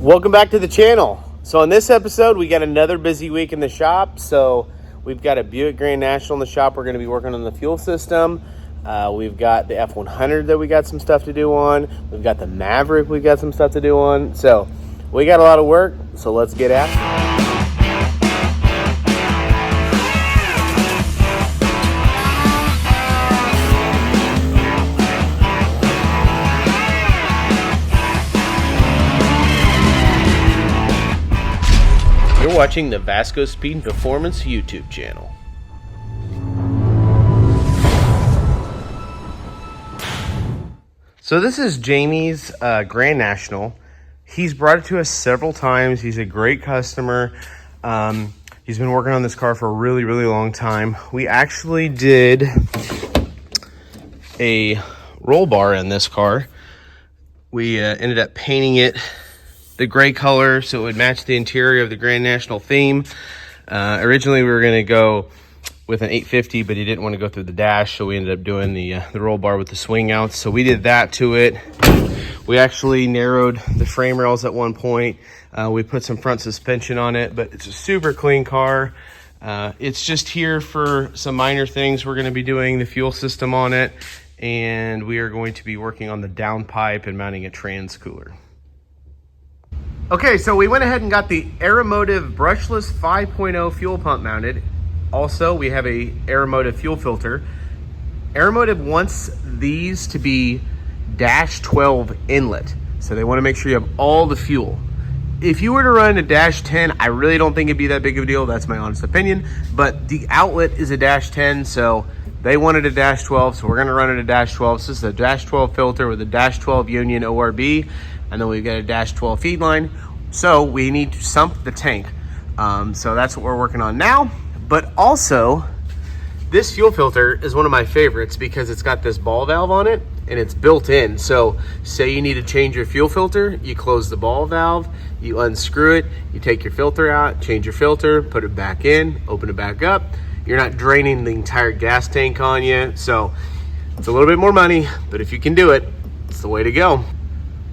Welcome back to the channel. So on this episode, we got another busy week in the shop. So we've got a Buick Grand National in the shop. We're going to be working on the fuel system. We've got the F100 that we got some stuff to do on. We've got the Maverick we've got some stuff to do on. So we got a lot of work. So let's get after it. You're watching the Vasko Speed and Performance YouTube channel. So this is Jamie's Grand National. He's brought it to us several times. He's a great customer. He's been working on this car for a really, really long time. We actually did a roll bar in this car. We ended up painting it the gray color so it would match the interior of the Grand National theme. Originally we were going to go with an 850, but he didn't want to go through the dash, so we ended up doing the roll bar with the swing outs. So we did that to it. We actually narrowed the frame rails at one point. We put some front suspension on it, but it's a super clean car. It's just here for some minor things. We're going to be doing the fuel system on it, and we are going to be working on the downpipe and mounting a trans cooler. Okay, so we went ahead and got the Aeromotive brushless 5.0 fuel pump mounted. Also, we have a Aeromotive fuel filter. Aeromotive wants these to be dash 12 inlet. So they want to make sure you have all the fuel. If you were to run a dash 10, I really don't think it'd be that big of a deal. That's my honest opinion. But the outlet is a dash 10, so they wanted a dash 12, so we're gonna run it a dash 12. So this is a dash 12 filter with a dash 12 Union ORB. And then we've got a dash 12 feed line. So we need to sump the tank. So that's what we're working on now. But also, this fuel filter is one of my favorites because it's got this ball valve on it and it's built in. So say you need to change your fuel filter, you close the ball valve, you unscrew it, you take your filter out, change your filter, put it back in, open it back up. You're not draining the entire gas tank on you. So it's a little bit more money, but if you can do it, it's the way to go.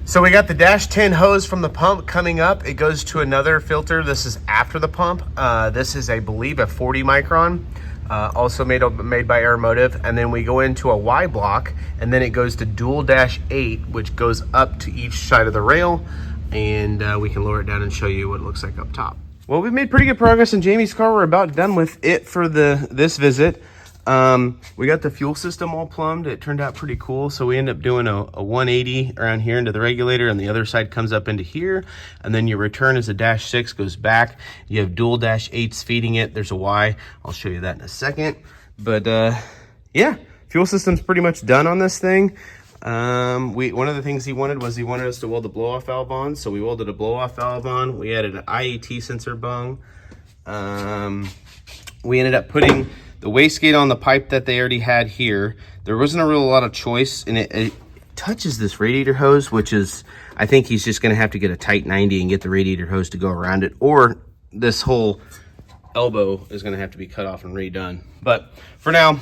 So we got the dash 10 hose from the pump coming up. It goes to another filter. This is after the pump. This is, I believe, a 40 micron, also made by Aeromotive. And then we go into a Y block, and then it goes to dual dash 8, which goes up to each side of the rail. And we can lower it down and show you what it looks like up top. Well, we've made pretty good progress in Jamie's car. We're about done with it for this visit. We got the fuel system all plumbed. It turned out pretty cool. So we end up doing a 180 around here into the regulator, and the other side comes up into here. And then your return is a dash 6 goes back. You have dual dash 8s feeding it. There's a Y. I'll show you that in a second. But yeah, fuel system's pretty much done on this thing. One of the things he wanted us to weld the blow-off valve on. So we welded a blow-off valve on. We added an IET sensor bung. We ended up putting the wastegate on the pipe that they already had here. There wasn't a lot of choice, and it touches this radiator hose, which is, I think he's just gonna have to get a tight 90 and get the radiator hose to go around it, or this whole elbow is gonna have to be cut off and redone. But for now,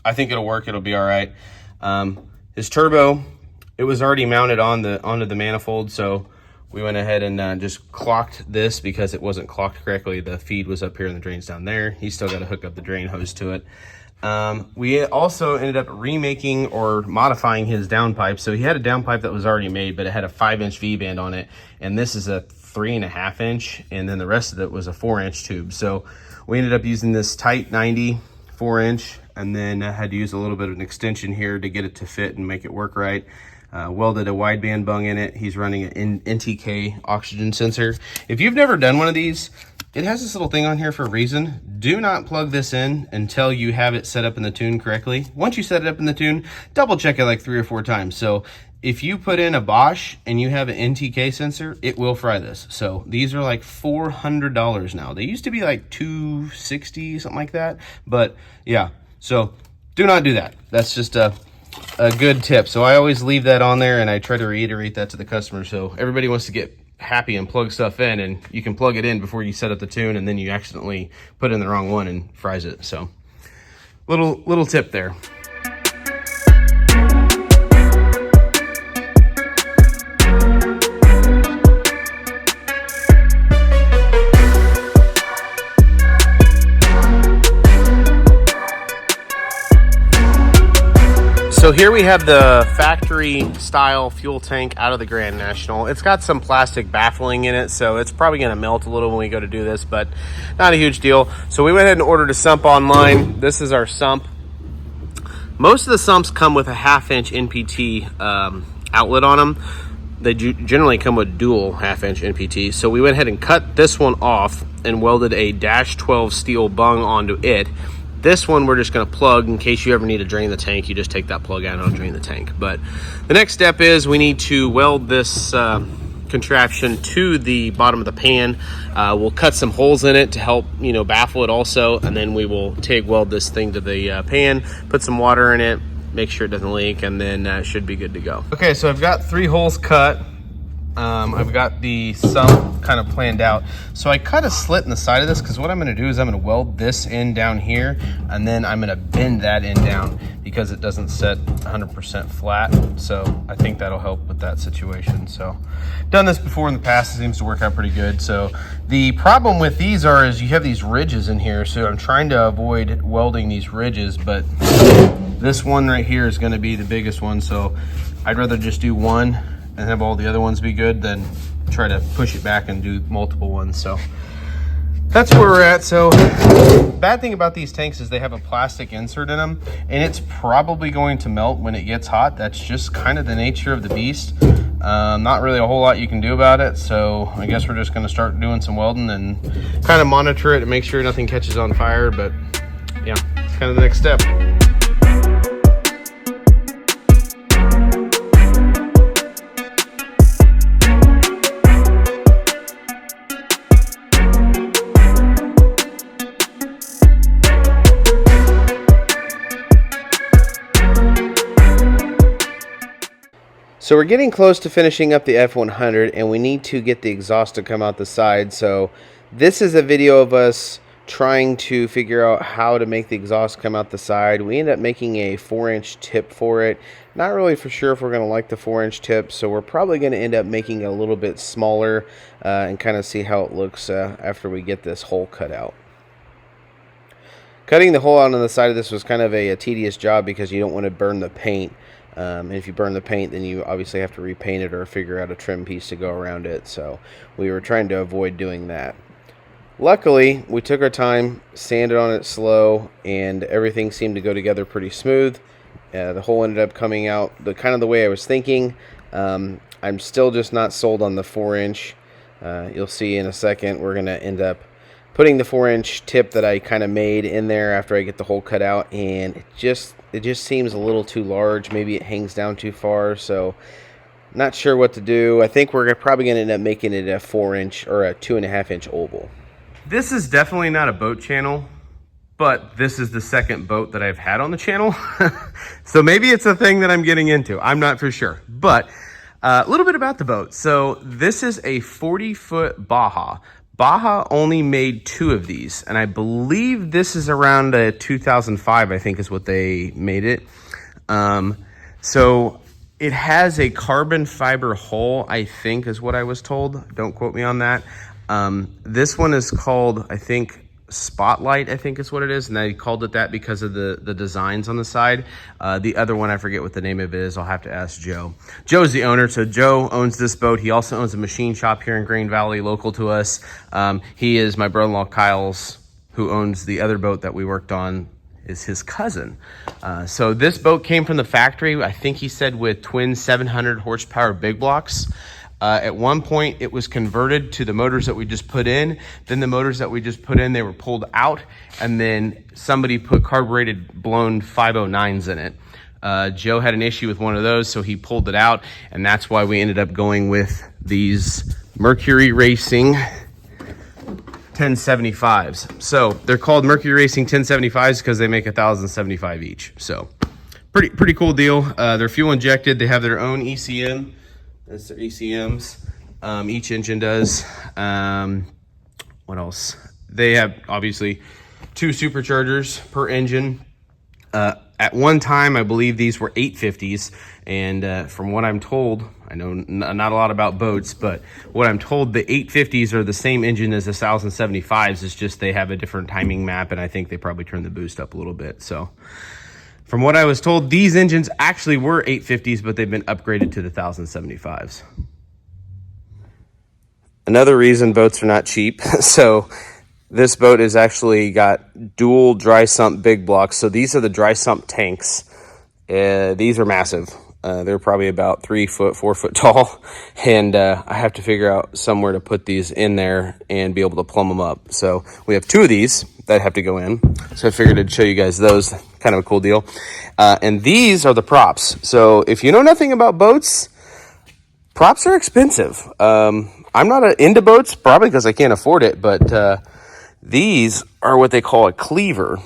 I think it'll work, it'll be all right. His turbo, it was already mounted onto the manifold, so we went ahead and just clocked this because it wasn't clocked correctly. The feed was up here and the drain's down there. He's still got to hook up the drain hose to it. We also ended up remaking or modifying his downpipe. So he had a downpipe that was already made, but it had a 5-inch V-band on it. And this is a 3.5 inch. And then the rest of it was a 4-inch tube. So we ended up using this tight 90 4-inch, and then I had to use a little bit of an extension here to get it to fit and make it work right. Welded a wideband bung in it. He's running an NTK oxygen sensor. If you've never done one of these, it has this little thing on here for a reason. Do not plug this in until you have it set up in the tune correctly. Once you set it up in the tune, double check it like 3 or 4 times. So if you put in a Bosch and you have an NTK sensor, it will fry this. So these are like $400 now. They used to be like $260, something like that. But yeah, so do not do that. That's just a good tip. So I always leave that on there, and I try to reiterate that to the customer. So everybody wants to get happy and plug stuff in, and you can plug it in before you set up the tune, and then you accidentally put in the wrong one and fries it. So little tip there. here we have the factory style fuel tank out of the Grand National. It's got some plastic baffling in it, so it's probably going to melt a little when we go to do this, but not a huge deal. So we went ahead and ordered a sump online. This is our sump. Most of the sumps come with a 1/2 inch NPT outlet on them. They generally come with dual 1/2 inch NPT. So we went ahead and cut this one off and welded a -12 steel bung onto it. This one we're just going to plug in case you ever need to drain the tank. You just take that plug out and it'll drain the tank. But the next step is we need to weld this contraption to the bottom of the pan. We'll cut some holes in it to help, baffle it also, and then we will TIG weld this thing to the pan, put some water in it, make sure it doesn't leak, and then it should be good to go. Okay, so I've got 3 holes cut. I've got the sump kind of planned out. So I cut a slit in the side of this because what I'm going to do is I'm going to weld this in down here, and then I'm going to bend that in down because it doesn't set 100% flat. So I think that'll help with that situation. So done this before in the past. It seems to work out pretty good. So the problem with these is you have these ridges in here. So I'm trying to avoid welding these ridges, but this one right here is going to be the biggest one. So I'd rather just do one and have all the other ones be good than try to push it back and do multiple ones. So that's where we're at. So bad thing about these tanks is they have a plastic insert in them, and it's probably going to melt when it gets hot. That's just kind of the nature of the beast. Not really a whole lot you can do about it. So I guess we're just going to start doing some welding and kind of monitor it and make sure nothing catches on fire. But yeah, it's kind of the next step. So we're getting close to finishing up the F100, and we need to get the exhaust to come out the side. So this is a video of us trying to figure out how to make the exhaust come out the side. We ended up making a 4-inch tip for it. Not really for sure if we're going to like the 4-inch tip, so we're probably going to end up making it a little bit smaller and kind of see how it looks after we get this hole cut out. Cutting the hole out on the side of this was kind of a tedious job because you don't want to burn the paint. And if you burn the paint, then you obviously have to repaint it or figure out a trim piece to go around it. So we were trying to avoid doing that. Luckily, we took our time, sanded on it slow, and everything seemed to go together pretty smooth. The hole ended up coming out kind of the way I was thinking. I'm still just not sold on the 4-inch. You'll see in a second we're going to end up putting the 4-inch tip that I kind of made in there after I get the hole cut out, and it just seems a little too large. Maybe it hangs down too far, so not sure what to do. I think we're probably going to end up making it a 4-inch or a 2.5-inch oval. This is definitely not a boat channel, but this is the second boat that I've had on the channel. So maybe it's a thing that I'm getting into. I'm not for sure, but a little bit about the boat. So this is a 40-foot Baja. Baja only made 2 of these, and I believe this is around a 2005, I think is what they made it. So it has a carbon fiber hull, I think is what I was told. Don't quote me on that. This one is called, I think, Spotlight, I think is what it is, and they called it that because of the designs on the side. The other one, I forget what the name of it is. I'll have to ask Joe. Joe's the owner, so Joe owns this boat. He also owns a machine shop here in Green Valley, local to us. He is my brother-in-law Kyle's, who owns the other boat that we worked on, is his cousin. So this boat came from the factory, I think he said, with twin 700 horsepower big blocks. At one point, it was converted to the motors that we just put in. Then the motors that we just put in, they were pulled out, and then somebody put carbureted blown 509s in it. Joe had an issue with one of those, so he pulled it out, and that's why we ended up going with these Mercury Racing 1075s. So they're called Mercury Racing 1075s because they make 1,075 each. So pretty cool deal. They're fuel injected. They have their own ECM. That's their ECMs. Each engine does. What else? They have obviously 2 superchargers per engine. At one time, I believe these were 850s, and from what I'm told, I know not a lot about boats, but what I'm told, the 850s are the same engine as the 1075s. It's just they have a different timing map, and I think they probably turned the boost up a little bit. So From what I was told, these engines actually were 850s, but they've been upgraded to the 1075s. Another reason boats are not cheap. So this boat has actually got dual dry sump big blocks. So these are the dry sump tanks. These are massive. They're probably about 3 foot, 4 foot tall. And I have to figure out somewhere to put these in there and be able to plumb them up. So we have 2 of these that have to go in. So I figured I'd show you guys those. Kind of a cool deal. And these are the props. So if you know nothing about boats, props are expensive. I'm not into boats, probably because I can't afford it, but these are what they call a cleaver.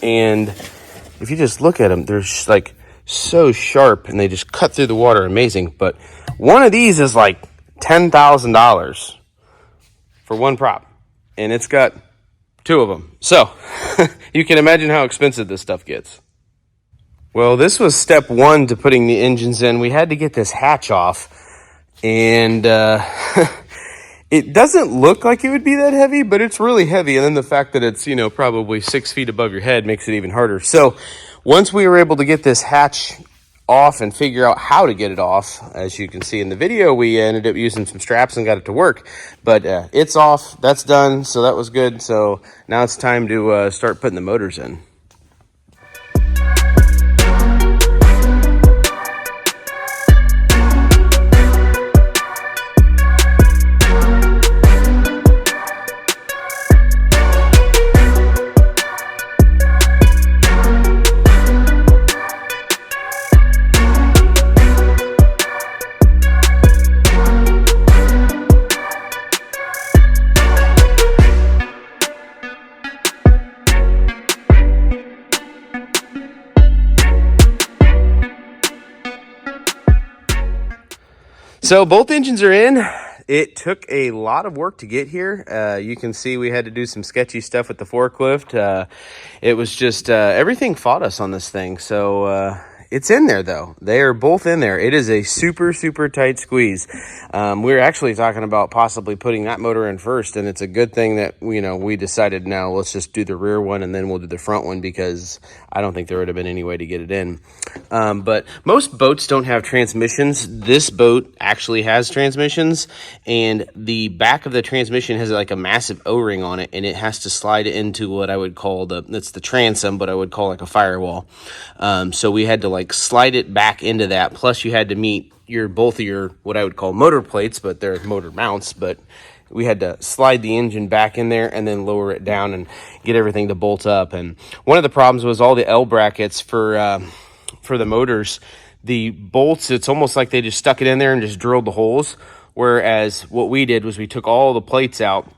And if you just look at them, they're just like so sharp and they just cut through the water. Amazing. But one of these is like $10,000 for one prop, and it's got 2 of them. So you can imagine how expensive this stuff gets. Well, this was step 1 to putting the engines in. We had to get this hatch off, and it doesn't look like it would be that heavy, but it's really heavy. And then the fact that it's, probably 6 feet above your head makes it even harder. So once we were able to get this hatch off and figure out how to get it off, as you can see in the video, we ended up using some straps and got it to work. But it's off. That's done. So that was good. So now it's time to start putting the motors in. So both engines are in. It took a lot of work to get here. You can see we had to do some sketchy stuff with the forklift. It was just everything fought us on this thing. So it's in there, though. They are both in there. It is a super, super tight squeeze. We were actually talking about possibly putting that motor in first, and it's a good thing that we decided, no, let's just do the rear one and then we'll do the front one, because I don't think there would have been any way to get it in. But most boats don't have transmissions. This boat actually has transmissions, and the back of the transmission has like a massive O-ring on it, and it has to slide into what I would call that's the transom, but I would call like a firewall. So we had to like slide it back into that. Plus you had to meet both of your what I would call motor plates, but they're motor mounts, but we had to slide the engine back in there and then lower it down and get everything to bolt up. And one of the problems was all the L brackets for the motors, the bolts, it's almost like they just stuck it in there and just drilled the holes. Whereas what we did was we took all the plates out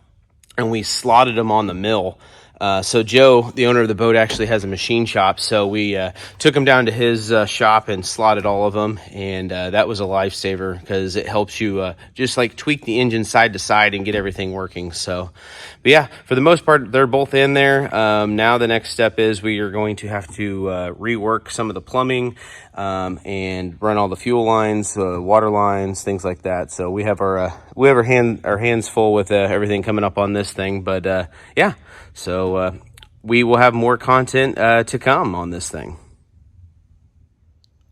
and we slotted them on the mill. So Joe, the owner of the boat, actually has a machine shop. So we took him down to his shop and slotted all of them. And that was a lifesaver, because it helps you just like tweak the engine side to side and get everything working. So, but yeah, for the most part, they're both in there. Now the next step is we are going to have to rework some of the plumbing and run all the fuel lines, water lines, things like that. So we have our hands full with everything coming up on this thing. But yeah. So we will have more content to come on this thing.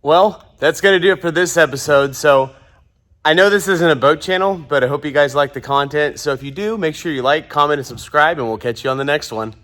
Well, that's going to do it for this episode. So I know this isn't a boat channel, but I hope you guys like the content. So if you do, make sure you like, comment, and subscribe, and we'll catch you on the next one.